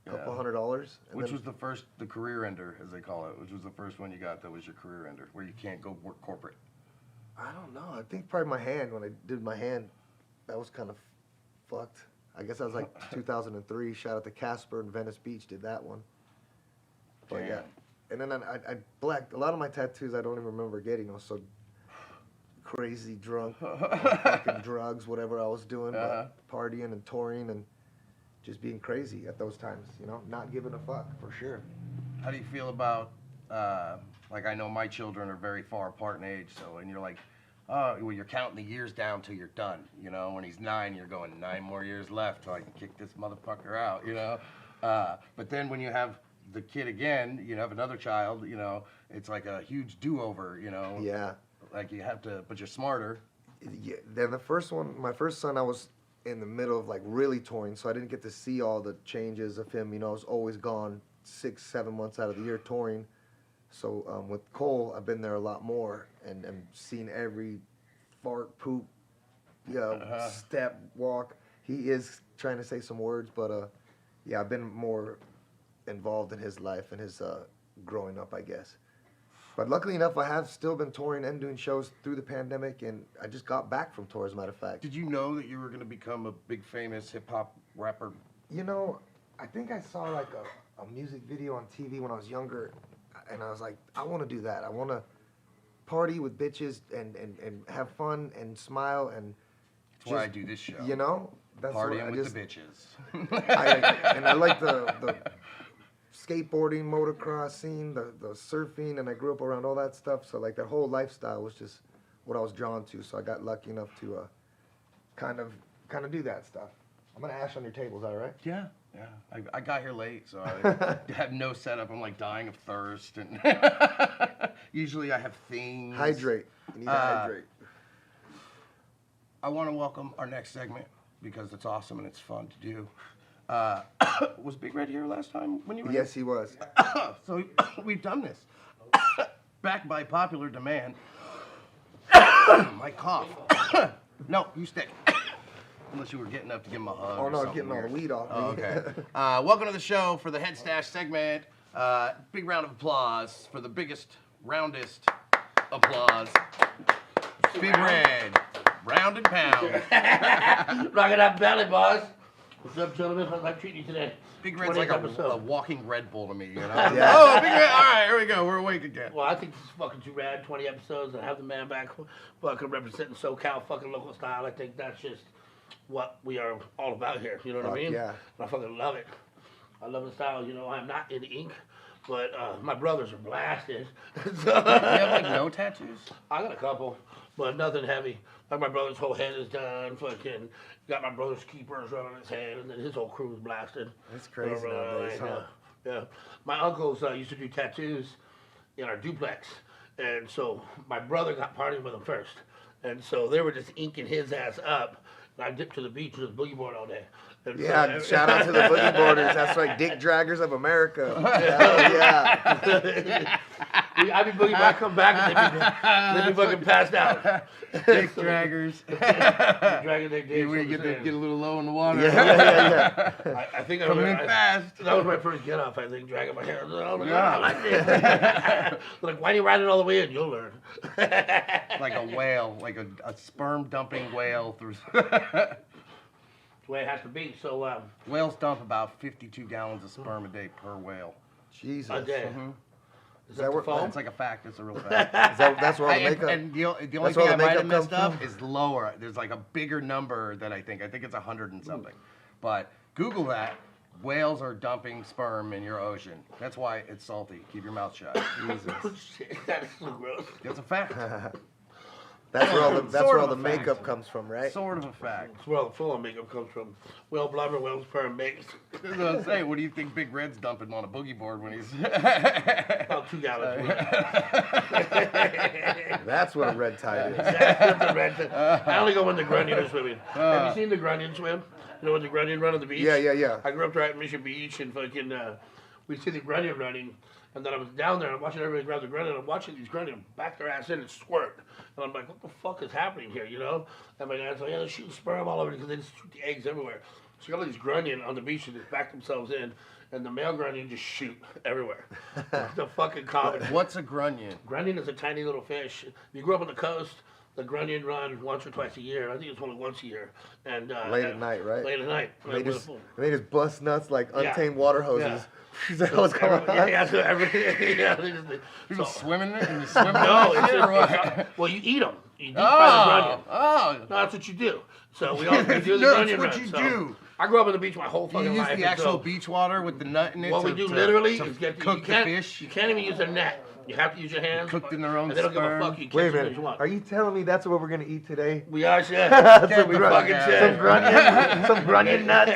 couple $100. Which was the career ender, as they call it? Which was the first one you got that was your career ender, where you can't go work corporate? I don't know. I think probably my hand. When I did my hand, that was kind of fucked. I guess that was like 2003. Shout out to Casper in Venice Beach. Did that one. But Damn. yeah. And then I blacked. A lot of my tattoos I don't even remember getting. I was so crazy drunk, fucking drugs, whatever I was doing, but partying and touring and just being crazy at those times. You know, not giving a fuck for sure. How do you feel about, like I know my children are very far apart in age, so, and you're like, oh, well, you're counting the years down till you're done, you know? When he's 9, you're going 9 more years left till I can kick this motherfucker out, you know? But then when you have the kid again, you have another child, you know, it's like a huge do-over, you know? Yeah. Like you have to, but you're smarter. Yeah. Then the first one, my first son, I was in the middle of like really touring, so I didn't get to see all the changes of him. You know, I was always gone 6-7 months out of the year touring. So with Cole, I've been there a lot more and seen every fart, poop, step, walk. He is trying to say some words, but yeah, I've been more involved in his life and his growing up, I guess. But luckily enough, I have still been touring and doing shows through the pandemic, and I just got back from tour, as a matter of fact. Did you know that you were going to become a big famous hip hop rapper? You know, I think I saw like a music video on TV when I was younger, and I was like, I want to do that. I want to party with bitches and have fun and smile and That's why I do this show. You know? That's Partying what I with just, the bitches. I like the skateboarding, motocross scene, the surfing, and I grew up around all that stuff. So like that whole lifestyle was just what I was drawn to. So I got lucky enough to kind of do that stuff. I'm gonna ash on your table. Is that all right? Yeah. I got here late, so I had no setup. I'm like dying of thirst, and usually I have things. Hydrate. You need to hydrate. I want to welcome our next segment because it's awesome and it's fun to do. Was Big Red here last time when you were Yes, he was. here? So we've done this. Backed by popular demand. My cough. No, you stick. Unless you were getting up to give him a hug. Oh or no, something getting all weird. the weed off me. Oh, okay. Welcome to the show for the Head Stash segment. Big round of applause for the biggest, roundest applause. Big Red, round and pound. Rocking that belly, boss. What's up, gentlemen? How's life treating you today? Big Red's like 20th episode. a walking Red Bull to me, you know? Yeah. Oh, Big Red, all right, here we go. We're awake again. Well, I think this is fucking too rad. 20 episodes and have the man back fucking representing SoCal fucking local style. I think that's just what we are all about here. You know what I Fuck mean? yeah. And I fucking love it. I love the style. You know, I'm not in ink, but my brothers are blasted. You have like no tattoos? I got a couple, but nothing heavy. Like my brother's whole head is done. Fucking got my brother's keepers right on his head, and then his whole crew is blasted. That's crazy nowadays, huh? Yeah. My uncles used to do tattoos in our duplex, and so my brother got partying with them first, and so they were just inking his ass up. And I dipped to the beach with his boogie board all day. And Yeah, shout out to the boogie boarders. That's right, dick draggers of America. Hell yeah. I be boogie, I come back and they be fucking passed out. Dick draggers. Dragging their dicks. Where you get a little low in the water. Yeah. I think I Coming in remember, fast. that was my first get off, I think, dragging my hair. Oh, Yeah. I like this. Like, why do you ride it all the way in? You'll learn. Like a whale, like a sperm dumping whale through. The way it has to be. So, Whales dump about 52 gallons of sperm a day per whale. Jesus. a day. Mhm. Is that that the what- phone? That's like a fact. It's a real fact. That's where all the makeup. And the only That's thing where I the might have makeup messed comes up is lower. There's like a bigger number that I think. I think it's 100 and something. But Google that. Whales are dumping sperm in your ocean. That's why it's salty. Keep your mouth shut. Oh, shit. That is so gross. That's a fact. That's where all the Sort of a makeup fact. comes from, right? Sort of a fact. That's where all the full-on makeup comes from. Whale blubber, whale sperm mixed. I was gonna say, what do you think Big Red's dumping on a boogie board when he's? About 2 gallons. That's what a red tide is. That's the red. I only go when the grunion is swimming. Have you seen the grunion swim? You know when the grunion run on the beach? Yeah. I grew up right in Mission Beach, and fucking we'd see the grunion running, and then I was down there and watching everybody grab the grunion. I'm watching these grunion back their ass in and squirt, and I'm like, what the fuck is happening here, you know? And my dad's like, yeah, they're shooting sperm all over because they just shoot the eggs everywhere. So you got all these grunion on the beach that just back themselves in, and the male grunion just shoot everywhere. The fucking common. What's a grunion? Grunion is a tiny little fish. If you grew up on the coast, the grunion run once or twice a year. I think it's only once a year. And Late at night, right? Late at night. They just bust nuts like Yeah. untamed water hoses. Is that what's going on? Yeah, so everything. Yeah, they just, People so, swimming in it and you swim in no, it it's or what? just, well, you eat them. You deep fry the grunion. Oh, No, that's what you do. So we all we do the No, grunion that's what run. you So do. I grew up on the beach my whole you fucking use life. the and actual so beach water with the nut in it. what we to- do to- literally to is get cook you the can't, fish. You can't even use a net. You have to use your hands. Cooked in their own And they don't give a sperm. fuck. You Wait a catch as minute. you want. Are you telling me that's what we're gonna eat today? We are shit. That's Get what we the run. fuck out of Some here. grunion, some grunion nuts.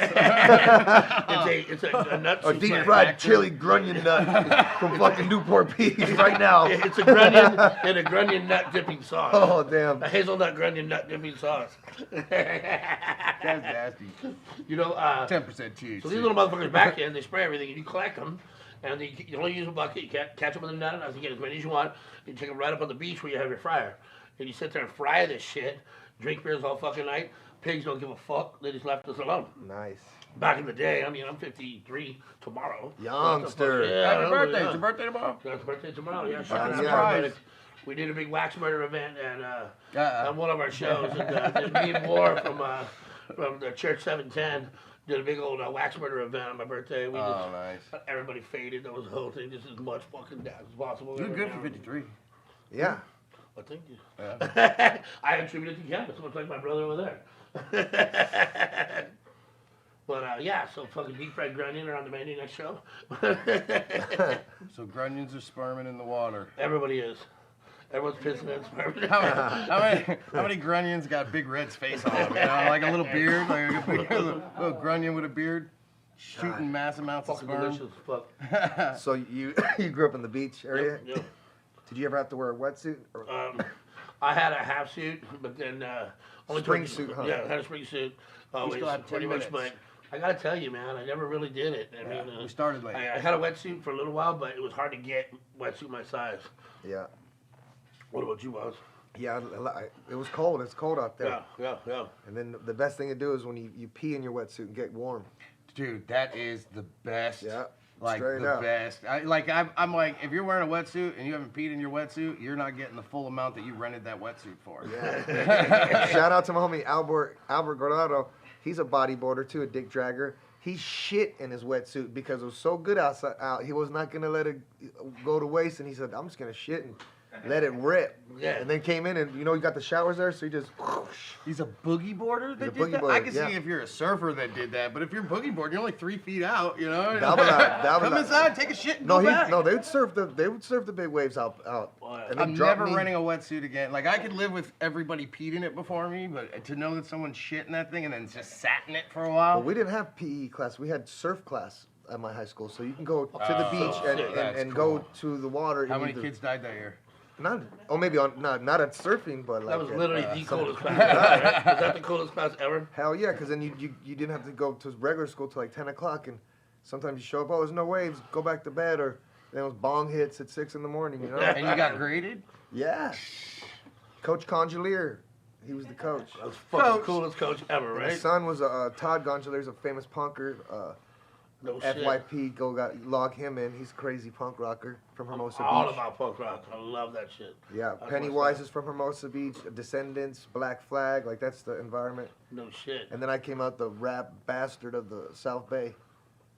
It's a nut. A deep fried chili grunion nut from fucking Newport Beach right now. It's a grunion and a grunion nut dipping sauce. Oh damn. A hazelnut grunion nut dipping sauce. That's nasty. You know, 10% THC. so these little motherfuckers back in, they spray everything, and you collect them, and you only use a bucket. You can't catch them with a net, and you get as many as you want. You take them right up on the beach where you have your fryer, and you sit there and fry this shit. drink beers all fucking night. Pigs don't give a fuck. They just left us alone. Nice. Back in the day, I mean, I'm 53 tomorrow. Youngster. Yeah, Happy birthday. yeah. It's your birthday tomorrow? Yeah, it's birthday tomorrow. Yeah, Yeah. Surprise. We did a big wax murder event and Uh-uh. on one of our shows. And me and War from the Church 710 did a big old wax murder event on my birthday. We Oh, just, nice. everybody faded. That was the whole thing. Just as much fucking dab as possible. You're good for 53. Yeah. Well, thank you. Yeah. I attribute it to Cannabis, much like my brother over there. But yeah, so fucking deep fried grunion are on the menu next show. So grunions are sperming in the water. Everybody is. Everyone's pissing in sperm. How many grunions got Big Red's face on them? You know, like a little beard, like a big, little grunion with a beard, shooting mass amounts of Fucking sperm. delicious. Fuck. So you grew up in the beach area? Yep. Did you ever have to wear a wetsuit? Or- I had a half suit, but then only Spring towards- suit, huh? Yeah, I had a spring suit. Always, still have 10 pretty much. minutes. But I gotta tell you, man, I never really did it. I Yeah, mean, we started late. I had a wetsuit for a little while, but it was hard to get wetsuit my size. yeah. What about you, Oz? Yeah, it was cold. It's cold out there. Yeah. And then the best thing to do is when you pee in your wetsuit and get warm. Dude, that is the best. Yeah, Like straight the up. best. I'm like, if you're wearing a wetsuit and you haven't peed in your wetsuit, you're not getting the full amount that you rented that wetsuit for. Yeah. Shout out to my homie Albert Gordado. He's a bodyboarder too, a dick dragger. He shit in his wetsuit because it was so good out. He was not gonna let it go to waste, and he said, "I'm just gonna shit and let it rip." Yeah. And then came in, and you got the showers there, so he just. He's a boogie boarder that He's a did boogie that? boarder, I can yeah. see if you're a surfer that did that, but if you're boogie boarding, you're only 3 feet out, you know? That was Come a- inside, take a shit, and No, go back. they would surf the big waves out. And they'd I'm drop never me. renting a wetsuit again. Like, I could live with everybody peed in it before me, but to know that someone shit in that thing and then just sat in it for a while. Well, we didn't have PE class. We had surf class at my high school, so you can go to the beach that's and cool. go to the water. How and many either- kids died that year? Maybe not at surfing, but like That was at, literally the some- coolest class ever, right? Was that the coolest class ever? Hell yeah, because then you didn't have to go to regular school till like 10 o'clock, and sometimes you show up, oh, there's no waves, go back to bed, or then it was bong hits at 6 in the morning, you know? And you got graded? Yeah. Coach Congealier, he was the coach. That was fucking Coach. coolest coach ever, And right? his son was Todd Congealier's a famous punker. No shit. FYP, log him in. He's a crazy punk rocker from Hermosa All Beach. about punk rock. I love that shit. Yeah, That's Pennywise my is from Hermosa Beach. Descendants, Black Flag, like that's the environment. No shit. And then I came out the rap bastard of the South Bay.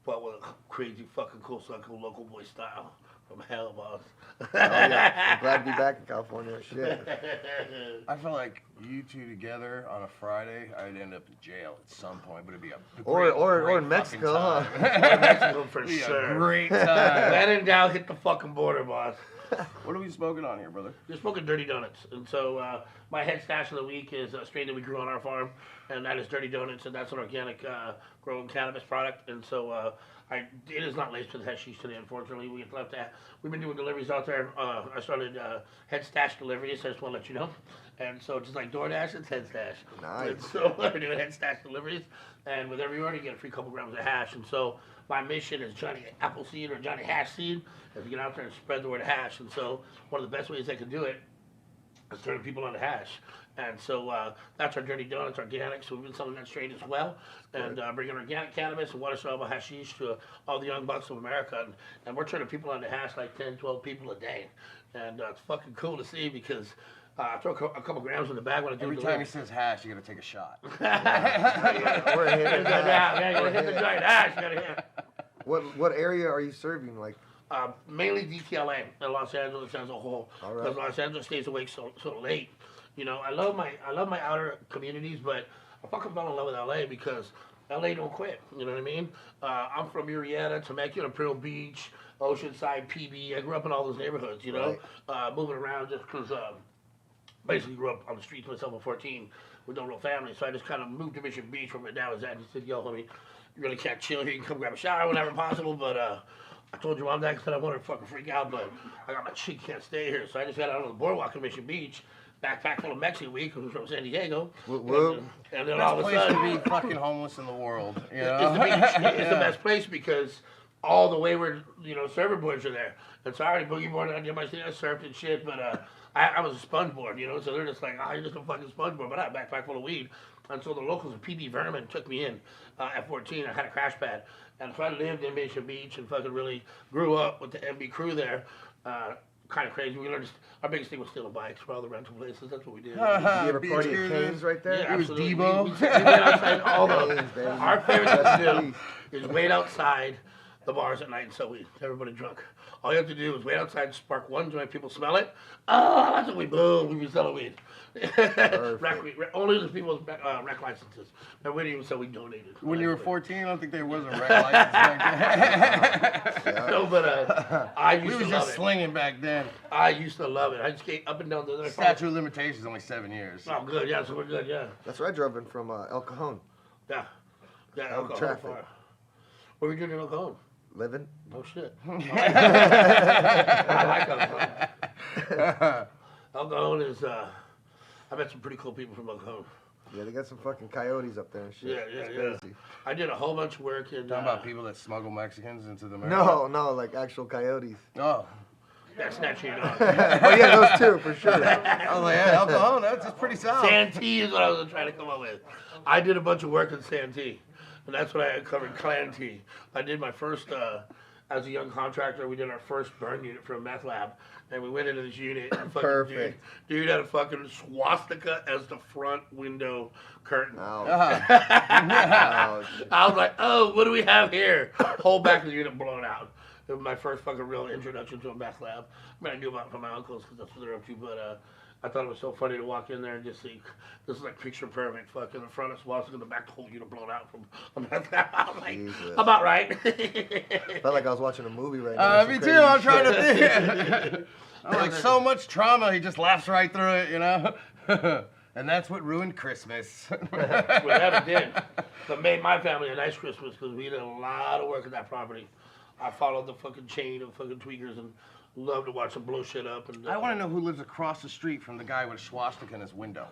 But with a crazy fucking cool sucker local boy style from hell, boss. Oh yeah, I'm glad to be back in California. Shit. I feel like you two together on a Friday, I'd end up in jail at some point, but it'd be a Or great in Mexico, huh? fucking time. Mexico for It'd be sure. a great time. When in doubt, hit the fucking border, boss. What are we smoking on here, brother? You're smoking Dirty Donuts. And so my head stash of the week is a strain that we grew on our farm, and that is Dirty Donuts, and that's an organic grown cannabis product. And so it is not laced with hashish today, unfortunately. We've been doing deliveries out there. I started head stash deliveries, I just want to let you know. And so just like DoorDash, it's head stash. Nice. And so we're doing head stash deliveries, and with every order you get a free couple grams of hash. And so my mission is Johnny Appleseed or Johnny Hash Seed, is to get out there and spread the word hash. And so one of the best ways I can do it is turning people on to hash. And so that's our Dirty Donuts organic. So we've been selling that strain as well, and bringing organic cannabis and water soluble hashish to all the young bucks of America. And we're turning people on to hash like 10, 12 people a day. And it's fucking cool to see because I throw a couple grams in the bag when I do Every the time he says hash, you gotta take a shot. We're hitting Yeah, you gotta hit the giant hash. You gotta hit. What area are you serving? Like, Mainly DTLA in Los Angeles as a whole, All right. because Los Angeles stays awake so late. You know, I love my outer communities, but I fucking fell in love with LA because LA don't quit. You know what I mean? I'm from Murrieta, Temecula, Imperial Beach, Oceanside, PB. I grew up in all those neighborhoods. You know, moving around just because basically grew up on the streets myself at 14 with no real family. So I just kind of moved to Mission Beach where my dad was at. He said, "Yo, homie, you really can't chill here. You can come grab a shower whenever possible, but I told your mom that because I wanted to fucking freak out, but I got my chick, can't stay here." So I just got out on the boardwalk in Mission Beach, backpack full of Mexican weed, because I'm from San Diego. whoop. And then all Best of a place to sudden, be fucking homeless in the world. You it's know? the beach. It's the Yeah. best place because all the wayward, server boys are there. And so I already boogie boarded, I did my thing, I surfed and shit, but I was a sponge board, you know, so they're just like, oh, you're just a fucking sponge board, but I had a backpack full of weed. And so the locals of PB Vermin took me in at 14. I had a crash pad. And so I lived in Mission Beach and fucking really grew up with the MB crew there. Kind of crazy. We learned our biggest thing was stealing bikes for all the rental places. That's what we did. Did you ever party at Kingz right there? Yeah, It was absolutely. Debo. We went outside all the. Kingz, baby. Our favorite thing Rest to in do peace. is wait outside the bars at night and sell weed. Everybody drunk. All you have to do is wait outside, spark one joint, people smell it. Oh, that's what we boom. We be selling weed. Only the people's rec licenses. And we didn't even sell we donated. When you were 14, I don't think there was a rec license back then. No, but I We used was to love just it. slinging back then. I used to love it. I'd skate up and down the. Statute of limitations only 7 years. Oh, good. Yeah, so we're good. Yeah. That's where I drove in from El Cajon. Yeah. Yeah, Oh, alcohol. traffic. What were you doing in alcohol? Living. No shit. I like alcohol. Alcohol is, I met some pretty cool people from alcohol. Yeah, they got some fucking coyotes up there and shit. Yeah. It's crazy. I did a whole bunch of work in. Talking about people that smuggle Mexicans into the America. No, like actual coyotes. Oh. Yeah, snatching it off. Oh yeah, those two for sure. I was like, yeah, alcohol, that's pretty solid. Santee is what I was trying to come up with. I did a bunch of work in Santee, and that's what I covered, Clan T. I did my first, as a young contractor, we did our first burn unit for a meth lab, and we went into this unit, and fucking Perfect. dude had a fucking swastika as the front window curtain. Ouch. Uh-huh. Ouch. I was like, oh, what do we have here? Whole back of the unit blown out. It was my first fucking real introduction to a meth lab. I mean, I knew about it from my uncles because that's what they're up to, but I thought it was so funny to walk in there and just see, this is like picture perfect, fucking the front of swastika, the back, the whole unit blown out from a meth lab. I was like, Jesus. about right. Felt like I was watching a movie right now. Me Some too, crazy I'm trying shit. to think. I'm like, so much trauma, he just laughs right through it, you know? And that's what ruined Christmas. Well, that it did. But made my family a nice Christmas because we did a lot of work at that property. I followed the fucking chain of fucking tweakers and loved to watch them blow shit up. And I want to know who lives across the street from the guy with a swastika in his window.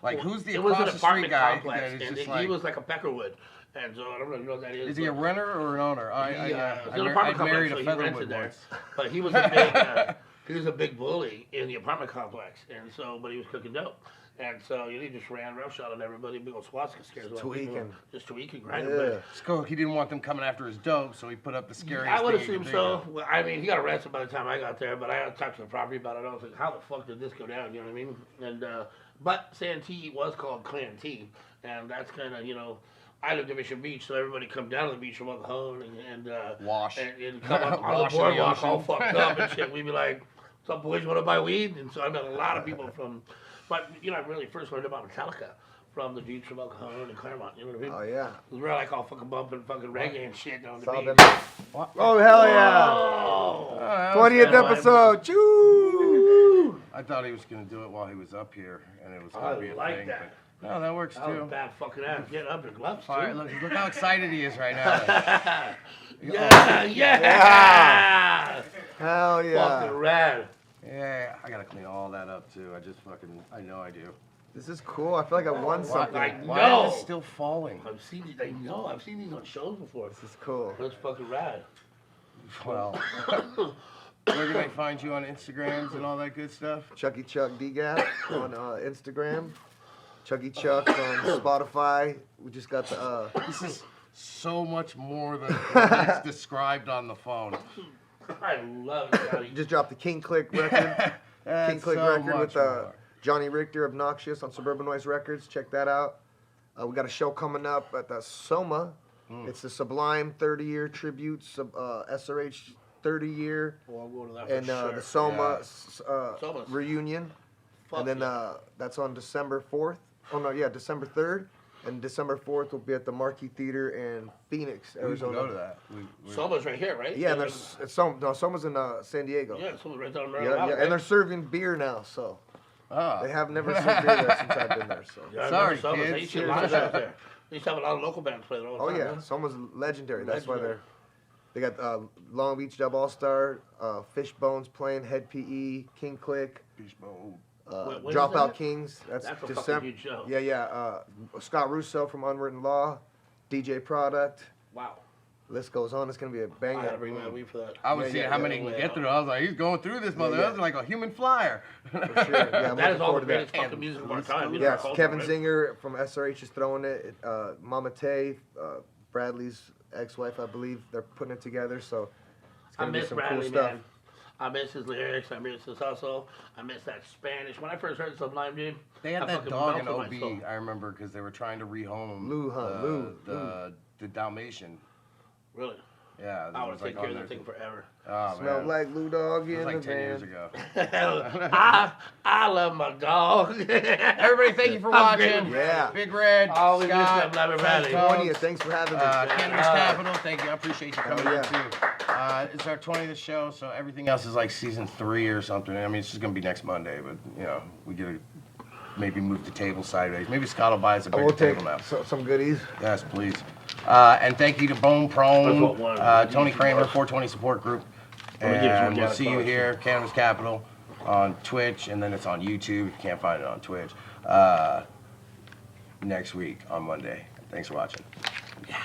Like, who's the it was an across the street apartment guy complex, that is and just he like... was like a Peckerwood. And so I don't really know what that is. Is he a but renter or an owner? he, it was an I apartment married complex, a so he rented Featherwood there. once. But he was a big bully in the apartment complex, and so, but he was cooking dope. And so he just ran roughshod on everybody, big old swastika scares. Tweaking. Just tweaking, grinding. Yeah. But It's cool. He didn't want them coming after his dope, so he put up the scariest I would thing he assume could so. think of. Well, I mean, he got arrested by the time I got there, but I talked to the property about it. I was like, how the fuck did this go down? You know what I mean? And but Santee was called Clan T, and that's kind of, you know, I lived in Mission Beach, so everybody come down to the beach from El Cajon and Wash. and come up on the Wash in the boardwalk all ocean. fucked up and shit. We'd be like, some boys want to buy weed, and so I met a lot of people from. But you know, I really first learned about Metallica from the dudes from El Cajon and Claremont. You know what I mean? Oh yeah. We were like all fucking bumping fucking reggae and shit on the Saw beach. them. Oh hell yeah. Oh. that was 20th kinda episode. Choo. I thought he was going to do it while he was up here, and it was I going to be a like thing. that. But, no, that works That was a too. bad fucking ass. Get up your gloves, too. All right, look how excited he is right now. Yeah. Hell yeah. Fucking rad. Yeah, I got to clean all that up too. I know I do. This is cool. I feel like I won something. Why No. is it still falling? I've seen these. I know. I've seen these on shows before. This is cool. That's fucking rad. Well, where can they find you on Instagrams and all that good stuff? Chucky Chuck DGAF on Instagram. Chucky Chuck on Spotify. We just got the This is so much more than what's described on the phone. I love it, Johnny. just dropped the King Click record. That's King Click so record much with more. Johnny Richter, Obnoxious on Suburban Noise Records. Check that out. We got a show coming up at the Soma. It's the Sublime 30-year tribute, SRH 30-year, Well, I'm going to that and for sure. the Soma Soma's reunion. Fuck And then yeah. that's on December 4th. Oh no, yeah, December 3rd. And December 4th will be at the Marquee Theater in Phoenix, We can Arizona. go to that. Soma's right here, right? Yeah, and there's Soma's in San Diego. Yeah, Soma's right down Yeah, there. yeah, and they're serving beer now, so Oh. they have never served beer there since I've been there. So. Yeah, I Sorry, remember Soma's. kids. They used to Cheers have a lot of to shows that. there. They used to have a lot of local bands play there all the Oh time. yeah, Soma's legendary. That's why Legendary. they got Long Beach Dub All Star, Fishbones playing, Head PE, King Click, When is Dropout that? Kings. That's That's a fucking December. huge show. Yeah, yeah. Scott Russo from Unwritten Law, DJ Product. Wow. List goes on. It's gonna be a I banger. gotta bring my weed for that. I was Yeah, seeing yeah, how yeah, many he can yeah. get through. I was like, he's going through this mother. yeah. That was like a human flyer. For sure. Yeah, I'm That looking is all forward the to that. greatest fucking music of our time. you know, Yes, our culture, Kevin right? Zinger from SRH is throwing it. Mama Tay, Bradley's ex-wife, I believe, they're putting it together. So it's I gonna be miss some Bradley, cool stuff. man. I miss his lyrics. I miss his hustle. I miss that Spanish. When I first heard Sublime, dude, They had I that fucking dog in melted my soul. OB, I remember, because they were trying to rehome him. Lou, huh? The Dalmatian. Really? Yeah. I that would was take like care on of that there. thing forever. Oh, Smelled man. like Lou Dog It in was like the 10 van. years ago. I love my dog. Everybody, thank you for I'm great watching. with Yeah. Big Red, Always miss Scott, that Blabber Frank Valley. Jones, 20th. Thanks for having me. Cannabis Capitol, thank you. I appreciate you coming Hell in too. It's our 20th show, so everything else is like season 3 or something. I mean, it's just gonna be next Monday, but you know, we get to maybe move the table sideways. Maybe Scott will buy us a I bigger will take table now. some goodies. Yes, please. And thank you to Bone Prone, That's what one- Tony Kremer, 420 Support Group. Let me give you some And we'll organic see you products. here, Cannabis Capitol, on Twitch, and then it's on YouTube. You can't find it on Twitch. Next week on Monday. Thanks for watching. Yeah.